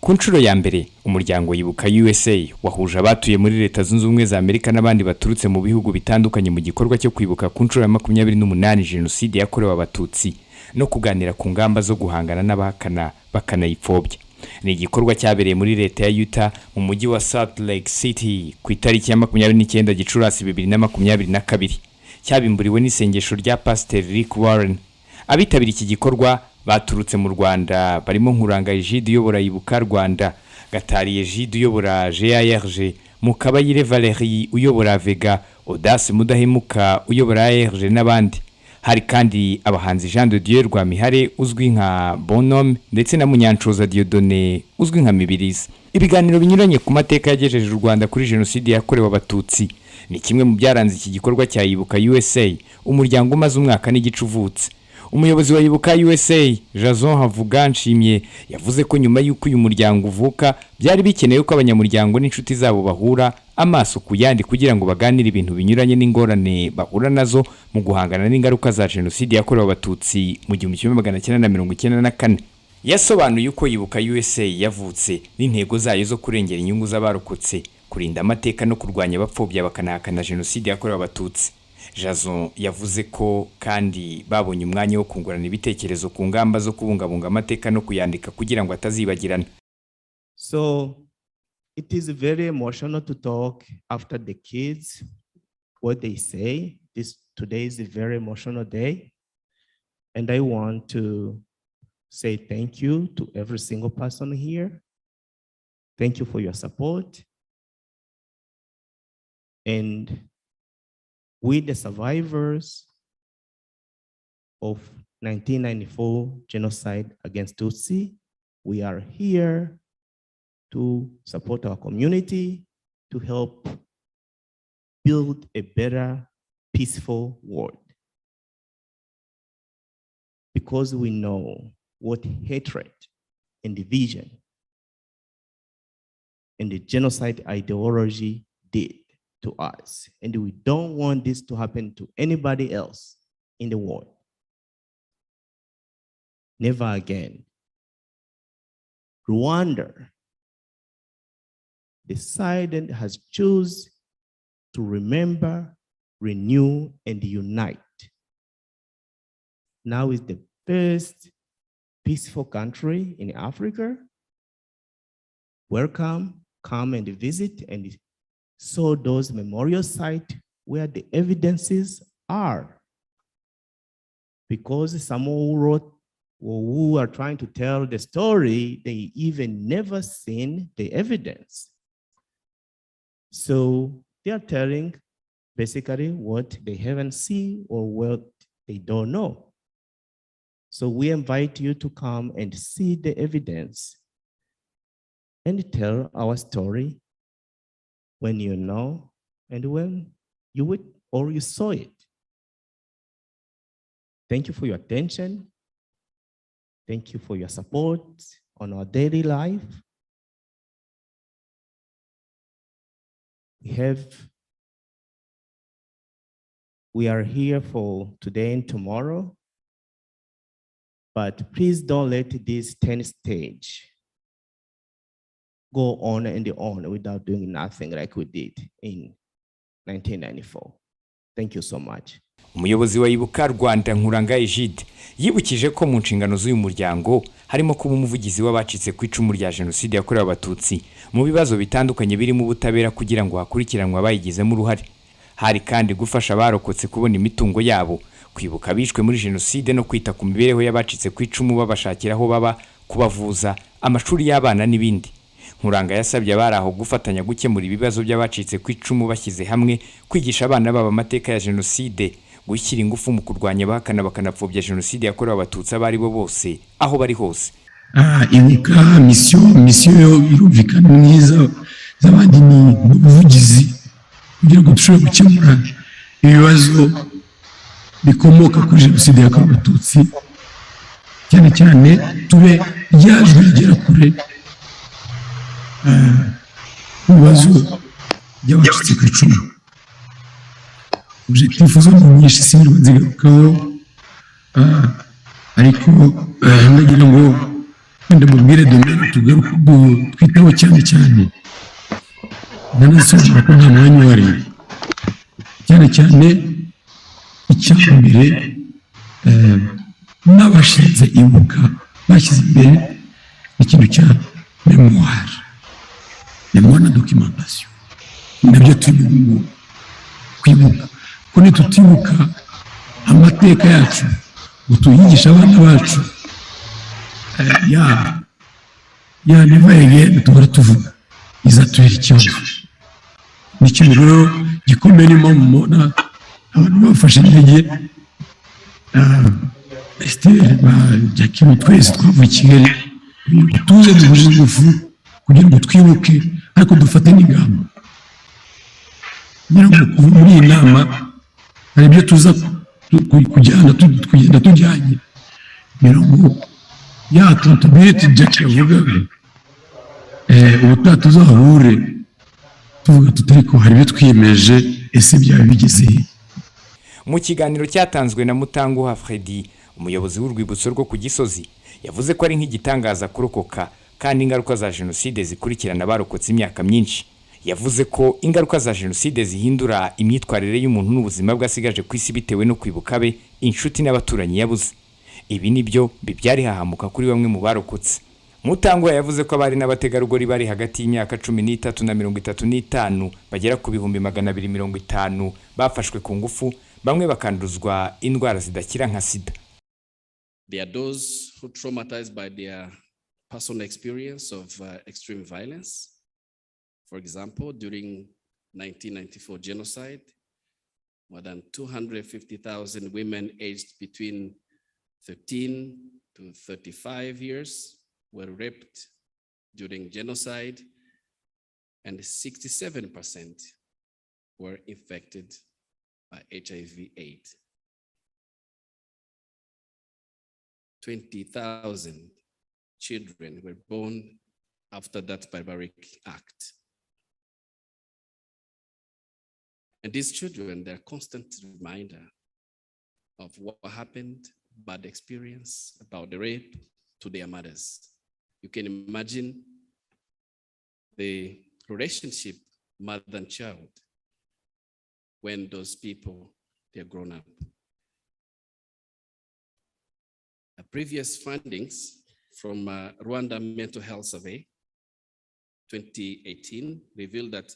Ku nshuro ya mbere umuryango Kwibuka USA wahuje abatuye muri Leta Zunze Ubumwe za Amerika n'abandi baturutse mu bihugu bitandukanye mu gikorwa cyo kwibuka ku nshuro ya 28 Jenoside yakorewe abatutsi no kuganira ku ngamba zo guhangana n'abahakana bakanayipfobya. Ni igikorwa cyabereye muri leta ya Utah mu mujyi wa Salt Lake City ku itariki ya 29 Gicurasi 2022. Cyabimburiwe n'isengesho rya Pastor Rick Warren. Abitabira iki gikorwa baturutse mu Rwanda barimo Nkuranga Egide uyobora Kwibuka Rwanda, Gatari Egide uyobora GARG, Mukabayire Valerie uyobora Vega, Audace Mudahemuka uyobora ARG n'abandi. Hari kandi abahanzi Jean de Dieu Rwamihare uzwi nka Bonhomme ndetse na Munyanshoza Dieudonné uzwi nka Mibirizi. Ibiganiro binyuranye ku mateka yagejeje u Rwanda kuri Jenoside yakorewe abatutsi ni kimwe mu byaranze iki gikorwa cya Kwibuka USA, umuryango umaze umwaka n'igice uvutse. Umuyobozi wa Kwibuka USA Jason Havuganshimye yavuze ko nyuma y'uko uyu muryango uvuka byari bikenewe ko abanyamuryango n'inshuti zabo bahura amaso ku yandi kugira ngo baganire ibintu binyuranye n'ingorane bahura nazo mu guhangana n'ingaruka za Jenoside yakorewe abatutsi mu 1994. Yasobanuye uko Kwibuka USA yavutse n'intego zayo zo kurengera inyungu z'abarokotse, kurinda amateka no kurwanya abapfobya bakanahakana Jenoside yakorewe abatutsi. Jason yavuze ko kandi babonye umwanya wo kungurana ibitekerezo ku ngamba zo kubungabunga amateka no kuyandika kugira ngo atazibagirana. So it is very emotional to talk after the kids what they say. Today is a very emotional day, and I want to say thank you to every single person here. Thank you for your support. And we, the survivors of 1994 genocide against Tutsi, we are here to support our community, to help build a better, peaceful world. Because we know what hatred and division and the genocide ideology did to us, and we don't want this to happen to anybody else in the world. Never again. Rwanda decided, has chosen to remember, renew, and unite. Now is the first peaceful country in Africa. Welcome, come and visit and saw those memorial sites where the evidences are. Because someone who wrote or who are trying to tell the story, they even never seen the evidence. So they are telling basically what they haven't seen or what they don't know. So we invite you to come and see the evidence and tell our story when you know and when you would or you saw it. Thank you for your attention. Thank you for your support on our daily life. We are here for today and tomorrow, but please don't let this 10th stage go on and on without doing nothing like we did in 1994. Thank you so much. Umuyobozi wa Kwibuka Rwanda Nkuranga Egide yibukije ko mu nshingano z'uyu muryango harimo kuba umuvugizi w'abacitse ku icumu rya Jenoside yakorewe abatutsi mu bibazo bitandukanye birimo ubutabera kugira ngo hakurikiranwe abayigizemo uruhare. Hari kandi gufasha abarokotse kubona imitungo yabo, kwibuka bishwe muri Jenoside no kwita ku mibereho y'abacitse ku icumu babashakira aho baba, kubavuza, amashuri y'abana n'ibindi. Nkuranga yasabye abari aho gufatanya gukemura ibibazo by'abacitse ku icumu bashyize hamwe, kwigisha abana baba amateka ya Jenoside, gushyira ingufu mu kurwanya abahakana bakanapfobya Jenoside yakorewe abatutsi abari bo bose aho bari hose. Ibuka misiyo irumvikana neza z'abandi ni ubuvugizi kugira ngo dushobore gukemura ibibazo bikomoka kuri Jenoside yakorewe abatutsi, cyane cyane tube ryajwe rigera kure ibibazo by'abacitse ku icumu. Objectif zo nyinshi sinirwa nzigarukaho, ariko ndagira ngo wenda mubwire domene twitaho cyane cyane nanasobanura ko nta mwanya wari cyane cyane icyambere n'abashinze ibuka bashyize imbere ikintu cya memoire na documentation nabyo turi kwibuka ko nitutibuka amateka yacu ngo tuyigisha abana bacu never again tuhora tuvuga izatubera ikibazo n'ikintu rero gikomeye nimo mubona abantu bafashe intege Esther Jackie twese twavuye Kigali tuze duhuje ingufu kugira ngo twibuke ariko dufate n'ingamba muri iyi nama hari ibyo tuza kugenda tujyanye mirongo ya accountability Jackie yavugaga ubutaha tuzahure tuvuga tutari ko hari ibyo twiyemeje ese byaba bigeze. Mu kiganiro cyatanzwe na Mutanguha Freddy umuyobozi w'urwibutso rwo ku Gisozi yavuze ko ari nk'igitangaza kurokoka kandi ingaruka za jenoside zikurikirana barokotse imyaka myinshi. Yavuze ko ingaruka za jenoside zihindura imyitwarire y'umuntu n'ubuzima bwasigaje ku isi bitewe no kwibuka be inshuti n'abaturanyi yabuze. Ibi nibyo bibyari hahamuka kuri bamwe mu barokotse. Mutanguha yavuze ko abari n'abategarugori bari hagati y'imyaka 13 na 35 bagera ku 250 bafashwe ku ngufu bamwe bakanduzwa indwara zidakira nka sida. There are those who traumatized by their personal experience of extreme violence. For example, during 1994 genocide, more than 250,000 women aged between 13 to 35 years were raped during genocide, and 67% were infected by HIV/AIDS. 20,000 children were born after that barbaric act. And these children, they're a constant reminder of what happened, bad experience about the rape to their mothers. You can imagine the relationship mother and child when those people, they're grown up. Previous findings from Rwanda Mental Health Survey 2018 revealed that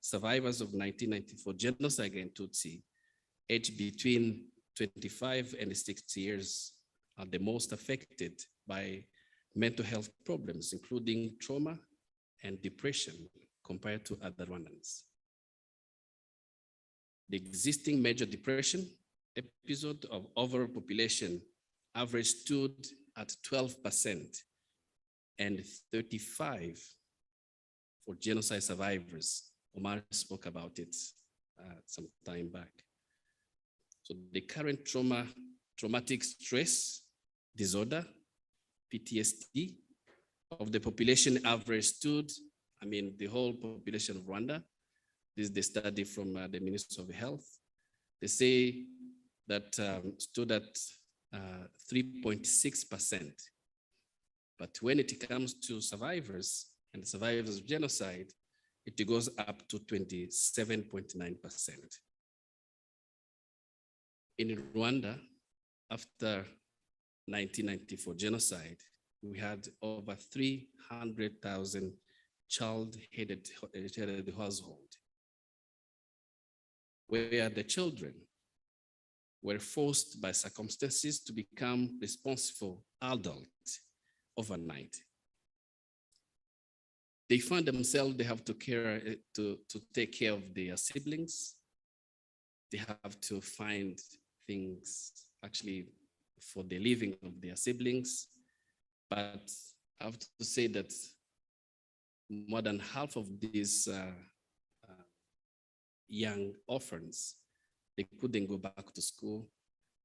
survivors of 1994 genocide against Tutsi, aged between 25 and 60 years, are the most affected by mental health problems, including trauma and depression, compared to other Rwandans. The existing major depression episode of overall population average stood at 12% and 35% for genocide survivors. Omar spoke about it some time back. So the current traumatic stress disorder, PTSD, of the population average stood, the whole population of Rwanda. This is the study from the Ministry of Health. They say that stood at 3.6%. But when it comes to survivors and survivors of genocide, it goes up to 27.9%. In Rwanda, after 1994 genocide, we had over 300,000 child-headed household, where the children were forced by circumstances to become responsible adults overnight. They find themselves, they have to take care of their siblings. They have to find things actually for the living of their siblings. But I have to say that more than half of these young orphans, they couldn't go back to school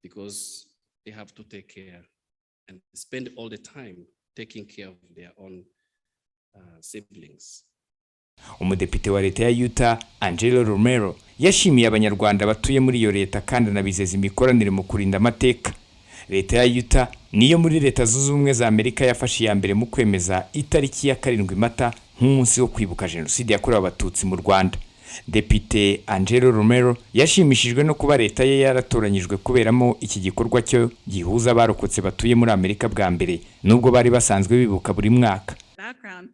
because they have to take care and spend all the time taking care of their own siblings. Umudepite wa leta ya Utah, Angelo Romero, yashimiye abanyarwanda batuye muri iyo leta kandi anabizeza imikoranire mu kurinda amateka. Leta ya Utah niyo muri Leta Zunze Ubumwe za Amerika yafashe ya mbere mu kwemeza itariki ya 7 Mata nk'umunsi wo kwibuka jenoside yakorewe abatutsi mu Rwanda. Depite Angelo Romero yashimishijwe no kuba leta ye yaratoranyijwe kuberamo iki gikorwa cyo gihuza abarokotse batuye muri Amerika bwa mbere nubwo bari basanzwe bibuka buri mwaka. Background,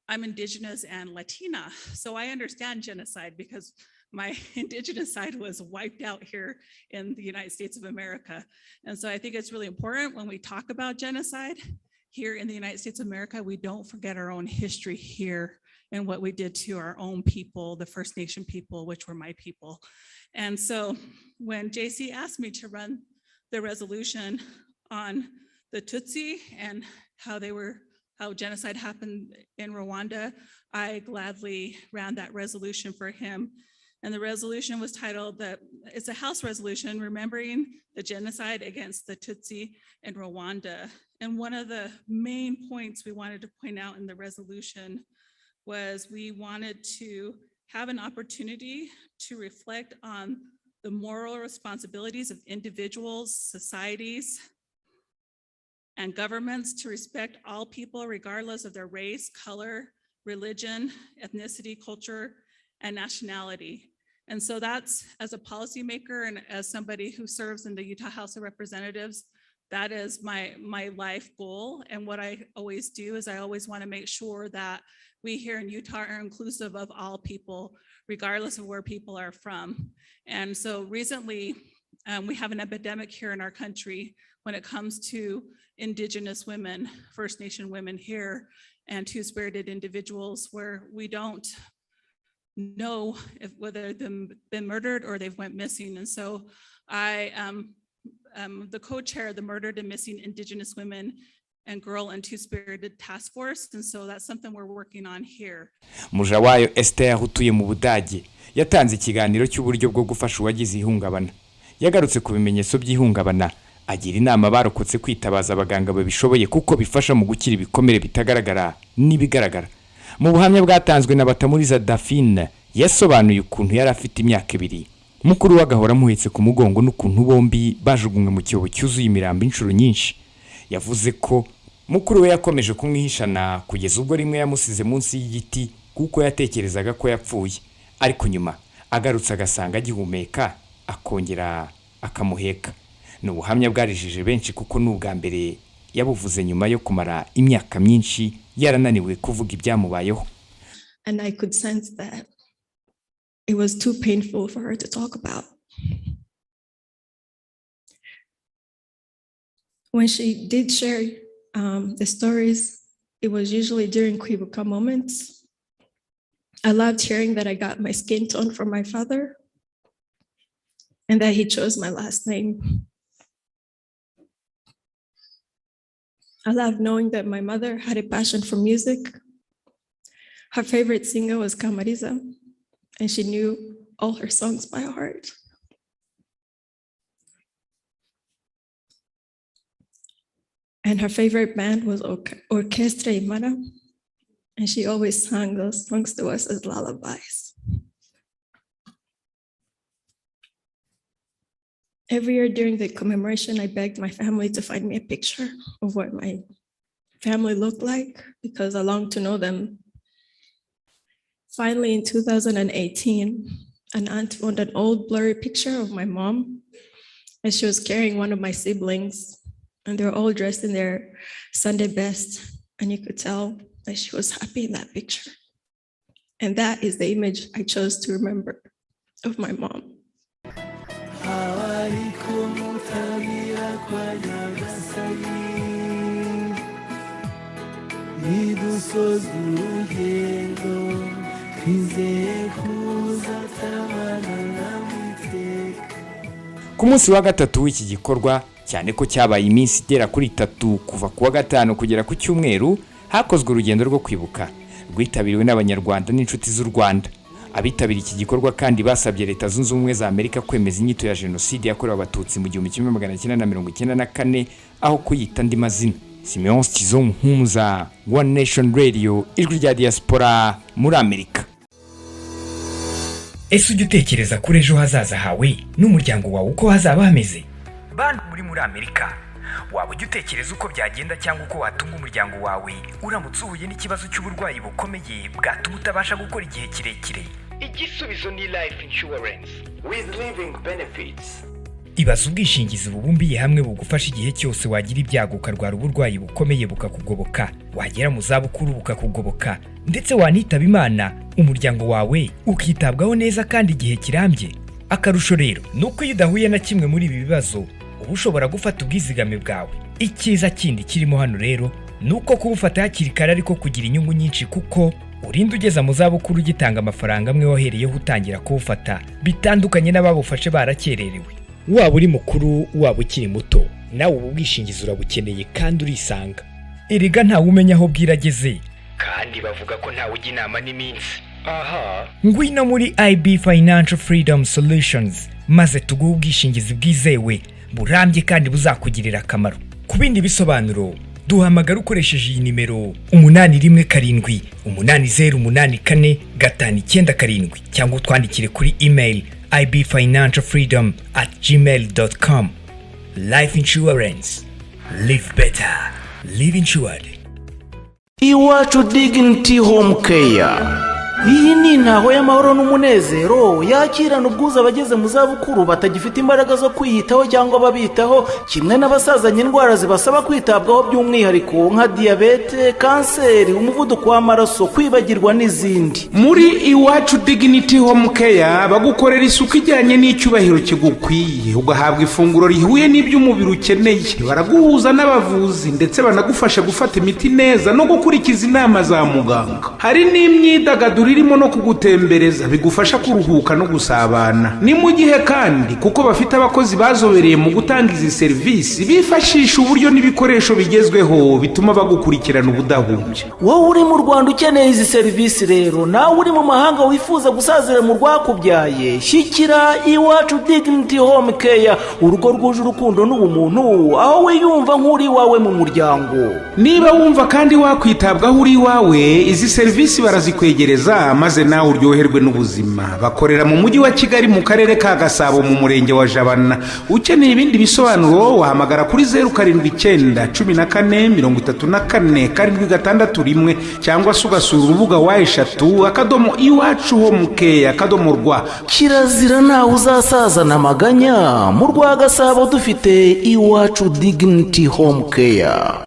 I'm Indigenous and Latina, so I understand genocide because my Indigenous side was wiped out here in the United States of America. And so I think it's really important when we talk about genocide here in the United States of America, we don't forget our own history here and what we did to our own people, the First Nation people, which were my people. And so when JC asked me to run the resolution on the Tutsi and how genocide happened in Rwanda, I gladly ran that resolution for him. And the resolution was titled, it's a House resolution remembering the genocide against the Tutsi in Rwanda. And one of the main points we wanted to point out in the resolution was we wanted to have an opportunity to reflect on the moral responsibilities of individuals, societies, and governments to respect all people regardless of their race, color, religion, ethnicity, culture, and nationality. And so that's, as a policymaker and as somebody who serves in the Utah House of Representatives, that is my life goal. And what I always do is I always want to make sure that we here in Utah are inclusive of all people, regardless of where people are from. And so recently, we have an epidemic here in our country when it comes to Indigenous women, First Nation women here, and two-spirited individuals where we don't know whether they've been murdered or they've went missing. And so I am the co-chair of the Murdered and Missing Indigenous Women and Girl and Two-Spirited Task Force. And so that's something we're working on here. Mujawayo Esther utuye mu Budage yatanze ikiganiro cy'uburyo bwo gufasha uwagize ihungabana. Yagarutse ku bimenyetso by'ihungabana, agira inama barokotse kwitabaza abaganga babishoboye kuko bifasha mu gukira ibikomere bitagaragara n'ibigaragara. Mu buhamya bwatanzwe na Batamuriza Daphine yasobanuye ukuntu yari afite imyaka 2. Mukuru wagahora muhetse ku mugongo n'ukuntu bombi bajugunywe mu cyobo cyuzuye imirambo inshuro nyinshi. Yavuze ko mukuru we yakomeje kumwihishana kugeza ubwo rimwe yamusize munsi y'igiti kuko yatekerezaga ko yapfuye, ariko nyuma agarutse agasanga agihumeka akongera akamuheka. N'ubuhamya bwarijije benshi kuko n'ubwa mbere yabuvuze nyuma yo kumara imyaka myinshi yarananiwe kuvuga ibyamubayeho. And I could sense that it was too painful for her to talk about. When she did share the stories, it was usually during Kwibuka moments. I loved hearing that I got my skin tone from my father and that he chose my last name. I loved knowing that my mother had a passion for music. Her favorite singer was Kamariza, and she knew all her songs by heart. And her favorite band was Orchestra Imara, and she always sang those songs to us as lullabies. Every year during the commemoration, I begged my family to find me a picture of what my family looked like because I longed to know them. Finally, in 2018, an aunt found an old blurry picture of my mom, and she was carrying one of my siblings, and they were all dressed in their Sunday best, and you could tell that she was happy in that picture. And that is the image I chose to remember of my mom. Ku munsi wa gatatu w'iki gikorwa, cyane ko cyabaye iminsi igera kuri 3 kuva ku wa gatanu kugera ku cyumweru, hakozwe urugendo rwo kwibuka rwitabiriwe n'abanyarwanda n'inshuti z'u Rwanda. Abitabiriye iki gikorwa kandi basabye Leta Zunze Ubumwe za Amerika kwemeza inyito ya jenoside yakorewe abatutsi mu 1994 aho kuyita andi mazina. Simeon Tizonhumza, One Nation Radio, ijwi rya diaspora muri Amerika. Ese ujya utekereza kuri ejo hazaza hawe n'umuryango wawe uko hazaba hameze? Bantu muri Amerika waba ujya utekereza uko byagenda cyangwa uko watunga umuryango wawe uramutse uhuye n'ikibazo cy'uburwayi bukomeye bwatuma utabasha gukora igihe kirekire? Igisubizo ni life insurance with living benefits. Ibaza ubwishingizi bubumbiye hamwe bugufasha igihe cyose wagira ibyago ukarwara uburwayi bukomeye bukakugoboka, wagera mu zabukuru bukakugoboka, ndetse wanitaba Imana umuryango wawe ukitabwaho neza kandi igihe kirambye. Akarusho rero nuko iyo udahuye na kimwe muri ibi bibazo uba ushobora gufata ubwizigame bwawe. Icyiza kindi kirimo hano rero nuko kubufata hakiri kare ariko kugira inyungu nyinshi, kuko urinda ugeza mu zabukuru ugitanga amafaranga amwe wahereyeho utangira kubufata, bitandukanye n'ababufashe barakererewe. Waba uri mukuru waba ukiri muto, nawe ubu bwishingizi urabukeneye kandi urisanga. Erega ntawe umenya aho bwirageze, kandi bavuga ko ntawe ujya inama n'iminsi. Aha, ngwino muri IB Financial Freedom Solutions maze tuguhe ubwishingizi bwizewe, burambye kandi buzakugirira akamaro. Ku bindi bisobanuro duhamagara ukoresheje iyi nimero 8118084597 cyangwa utwandikire kuri email ibfinancialfreedom@gmail.com. Life insurance, live better, live insured. Iwacu Dignity Home Care. Iyi ni intaho y'amahoro n'umunezero yakirana ubwuzu abageze mu zabukuru batagifite imbaraga zo kwiyitaho cyangwa babitaho, kimwe n'abasazanye indwara zibasaba kwitabwaho by'umwihariko nka diyabete, kanseri, umuvuduko w'amaraso, kwibagirwa n'izindi. Muri Iwacu Dignity Home Care bagukorera isuku ijyanye n'icyubahiro kigukwiye, ugahabwa ifunguro rihuye n'iby'umubiri ukeneye. Baraguhuza n'abavuzi ndetse banagufasha gufata imiti neza no gukurikiza inama za muganga. Hari n'imyidagaduro irimo no kugutembereza bigufasha kuruhuka no gusabana. Ni mu gihe kandi kuko bafite abakozi bazobereye mu gutanga izi serivisi, bifashisha uburyo n'ibikoresho bigezweho bituma bagukurikirana ubudahumbya. Wowe uri mu Rwanda ukeneye izi serivisi rero, nawe uri mu mahanga wifuza gusazira mu rwakubyaye, shyikira Iwacu Dignity Home Care, urugo rwuje urukundo n'ubumuntu, aho wiyumva nk'uri wawe mu muryango. Niba wumva kandi wakwitabwaho uri wawe, izi serivisi barazikwegereza maze nawe uryoherwe n'ubuzima. Bakorera mu mujyi wa Kigali mu karere ka Gasabo mu murenge wa Jabana. Ukeneye ibindi bisobanuro wahamagara kuri 0779343461 cyangwa se ugasura urubuga wa eshatu @iwachuhomecare.rw. Kirazira nawe uzasazana amaganya. Mu rwa Gasabo dufite Iwacu Dignity Home Care.